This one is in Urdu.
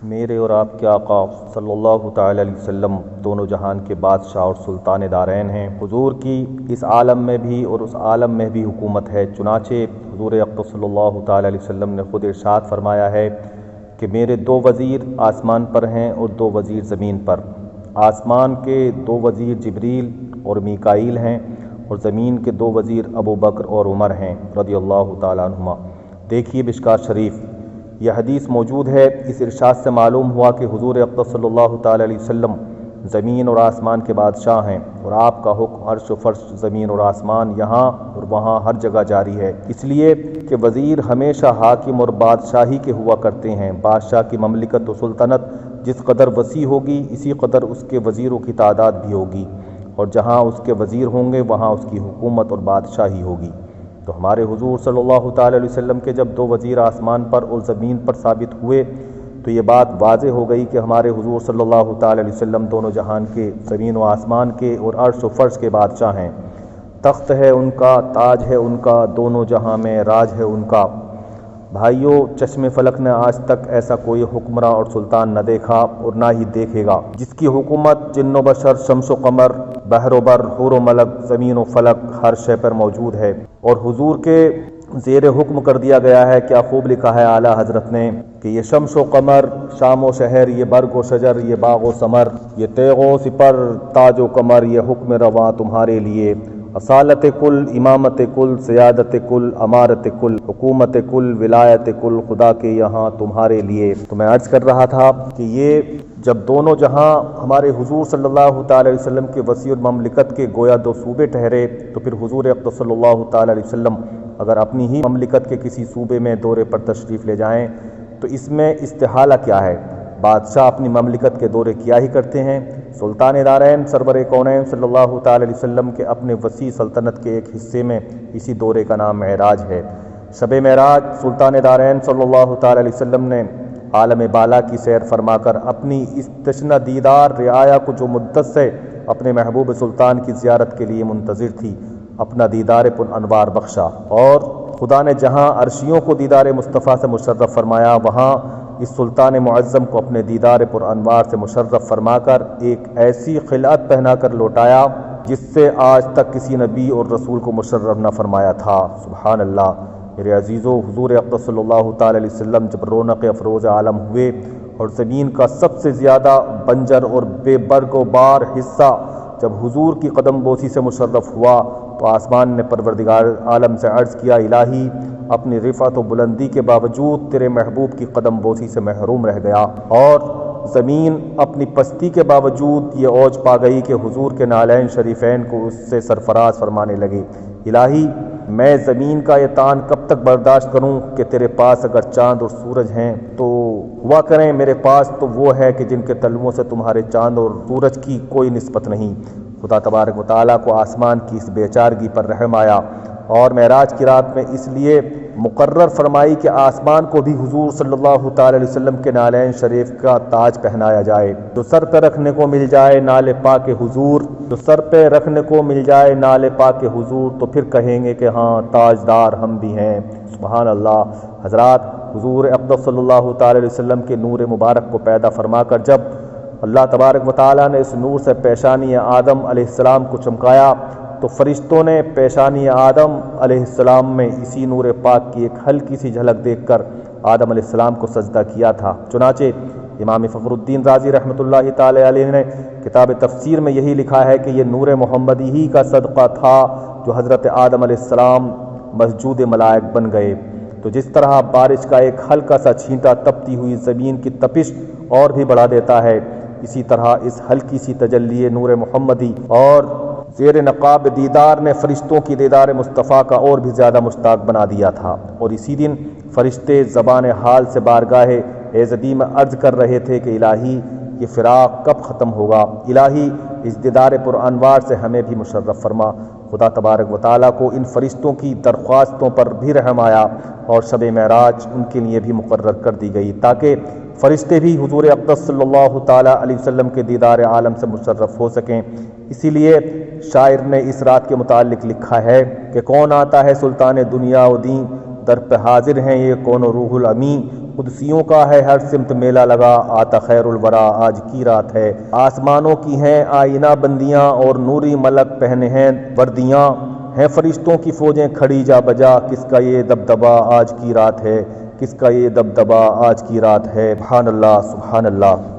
میرے اور آپ کے آقا صلی اللہ تعالی علیہ وسلم دونوں جہان کے بادشاہ اور سلطان دارین ہیں۔ حضور کی اس عالم میں بھی اور اس عالم میں بھی حکومت ہے، چنانچہ حضور اقدس صلی اللہ تعالی علیہ وسلم نے خود ارشاد فرمایا ہے کہ میرے 2 وزیر آسمان پر ہیں اور 2 وزیر زمین پر۔ آسمان کے 2 وزیر جبریل اور میکائیل ہیں اور زمین کے 2 وزیر ابو بکر اور عمر ہیں رضی اللہ تعالیٰ عنہما۔ دیکھیے مشکوٰۃ شریف، یہ حدیث موجود ہے۔ اس ارشاد سے معلوم ہوا کہ حضور اقدس صلی اللہ تعالی علیہ وسلم زمین اور آسمان کے بادشاہ ہیں، اور آپ کا حکم عرش و فرش، زمین اور آسمان، یہاں اور وہاں ہر جگہ جاری ہے، اس لیے کہ وزیر ہمیشہ حاکم اور بادشاہی کے ہوا کرتے ہیں۔ بادشاہ کی مملکت و سلطنت جس قدر وسیع ہوگی، اسی قدر اس کے وزیروں کی تعداد بھی ہوگی، اور جہاں اس کے وزیر ہوں گے وہاں اس کی حکومت اور بادشاہی ہوگی۔ تو ہمارے حضور صلی اللہ تعالی علیہ وسلم کے جب 2 وزیر آسمان پر اور زمین پر ثابت ہوئے تو یہ بات واضح ہو گئی کہ ہمارے حضور صلی اللہ تعالی علیہ وسلم دونوں جہان کے، زمین و آسمان کے اور عرش و فرش کے بادشاہ ہیں۔ تخت ہے ان کا، تاج ہے ان کا، دونوں جہاں میں راج ہے ان کا۔ بھائیو، چشم فلک نے آج تک ایسا کوئی حکمراں اور سلطان نہ دیکھا اور نہ ہی دیکھے گا جس کی حکومت جن و بشر، شمس و قمر، بحر و بر، حور و ملک، زمین و فلک، ہر شے پر موجود ہے، اور حضور کے زیر حکم کر دیا گیا ہے۔ کیا خوب لکھا ہے اعلیٰ حضرت نے کہ یہ شمس و قمر، شام و شہر، یہ برگ و شجر، یہ باغ و ثمر، یہ تیغ و سپر، تاج و کمر، یہ حکم رواں تمہارے لیے، اصالت کل، امامت کل، سیادت کل، امارت کل، حکومت کل، ولایت کل، خدا کے یہاں تمہارے لیے۔ تو میں عرض کر رہا تھا کہ یہ جب دونوں جہاں ہمارے حضور صلی اللہ تعالی علیہ وسلم کے وسیع المملکت کے گویا 2 صوبے ٹھہرے، تو پھر حضور اقدس صلی اللہ تعالی علیہ وسلم اگر اپنی ہی مملکت کے کسی صوبے میں دورے پر تشریف لے جائیں تو اس میں استحالہ کیا ہے؟ بادشاہ اپنی مملکت کے دورے کیا ہی کرتے ہیں۔ سلطان دارین سرور کونین صلی اللہ تعالی علیہ وسلم کے اپنے وسیع سلطنت کے ایک حصے میں اسی دورے کا نام معراج ہے۔ شب معراج سلطان دارین صلی اللہ تعالی علیہ وسلم نے عالم بالا کی سیر فرما کر اپنی اس تشنہ دیدار رعایا کو جو مدت سے اپنے محبوب سلطان کی زیارت کے لیے منتظر تھی، اپنا دیدار پر انوار بخشا، اور خدا نے جہاں عرشیوں کو دیدار مصطفیٰ سے مشرف فرمایا، وہاں اس سلطان معظم کو اپنے دیدار پر انوار سے مشرف فرما کر ایک ایسی خلعت پہنا کر لوٹایا جس سے آج تک کسی نبی اور رسول کو مشرف نہ فرمایا تھا۔ سبحان اللہ۔ میرے عزیزو، حضور اقدس صلی اللہ تعالی علیہ وسلم جب رونق افروز عالم ہوئے اور زمین کا سب سے زیادہ بنجر اور بے برگ و بار حصہ جب حضور کی قدم بوسی سے مشرف ہوا تو آسمان نے پروردگار عالم سے عرض کیا، الہی اپنی رفعت و بلندی کے باوجود تیرے محبوب کی قدم بوسی سے محروم رہ گیا، اور زمین اپنی پستی کے باوجود یہ اوج پا گئی کہ حضور کے نالین شریفین کو اس سے سرفراز فرمانے لگے۔ الہی میں زمین کا یہ تان کب تک برداشت کروں کہ تیرے پاس اگر چاند اور سورج ہیں تو ہوا کریں، میرے پاس تو وہ ہے کہ جن کے تلووں سے تمہارے چاند اور سورج کی کوئی نسبت نہیں۔ خدا تبارک و تعالیٰ کو آسمان کی اس بے چارگی پر رحم آیا اور معراج کی رات میں اس لیے مقرر فرمائی کہ آسمان کو بھی حضور صلی اللہ تعالی علیہ وسلم کے نالین شریف کا تاج پہنایا جائے، جو سر پہ رکھنے کو مل جائے نال پاک حضور، جو سر پہ رکھنے کو مل جائے نال پاک حضور، تو پھر کہیں گے کہ ہاں تاجدار ہم بھی ہیں۔ سبحان اللہ۔ حضرات، حضور اقدس صلی اللہ تعالی علیہ وسلم کے نور مبارک کو پیدا فرما کر جب اللہ تبارک و تعالیٰ نے اس نور سے پیشانی آدم علیہ السلام کو چمکایا تو فرشتوں نے پیشانی آدم علیہ السلام میں اسی نور پاک کی ایک ہلکی سی جھلک دیکھ کر آدم علیہ السلام کو سجدہ کیا تھا۔ چنانچہ امام فخر الدین رازی رحمۃ اللہ تعالی علیہ نے کتاب تفسیر میں یہی لکھا ہے کہ یہ نور محمدی ہی کا صدقہ تھا جو حضرت آدم علیہ السلام مسجود ملائک بن گئے۔ تو جس طرح بارش کا ایک ہلکا سا چھینٹا تپتی ہوئی زمین کی تپش اور بھی بڑھا دیتا ہے، اسی طرح اس ہلکی سی تجلی نور محمدی اور زیر نقاب دیدار نے فرشتوں کی دیدار مصطفیٰ کا اور بھی زیادہ مشتاق بنا دیا تھا، اور اسی دن فرشتے زبان حال سے بارگاہ ایزدی میں عرض کر رہے تھے کہ الہی یہ فراق کب ختم ہوگا، الہی اس دیدار پر انوار سے ہمیں بھی مشرف فرما۔ خدا تبارک و تعالیٰ کو ان فرشتوں کی درخواستوں پر بھی رحم آیا اور شب معراج ان کے لیے بھی مقرر کر دی گئی تاکہ فرشتے بھی حضور اقدس صلی اللہ تعالیٰ علیہ وسلم کے دیدار عالم سے مشرف ہو سکیں۔ اسی لیے شاعر نے اس رات کے متعلق لکھا ہے کہ کون آتا ہے سلطان دنیا و دین، در پہ حاضر ہیں یہ کون و روح الامین، قدسیوں کا ہے ہر سمت میلہ لگا، آتا خیر الورا آج کی رات ہے۔ آسمانوں کی ہیں آئینہ بندیاں اور نوری ملک پہنے ہیں وردیاں، ہیں فرشتوں کی فوجیں کھڑی جا بجا، کس کا یہ دبدبا آج کی رات ہے، کس کا یہ دبدبا آج کی رات ہے۔ سبحان اللہ سبحان اللہ۔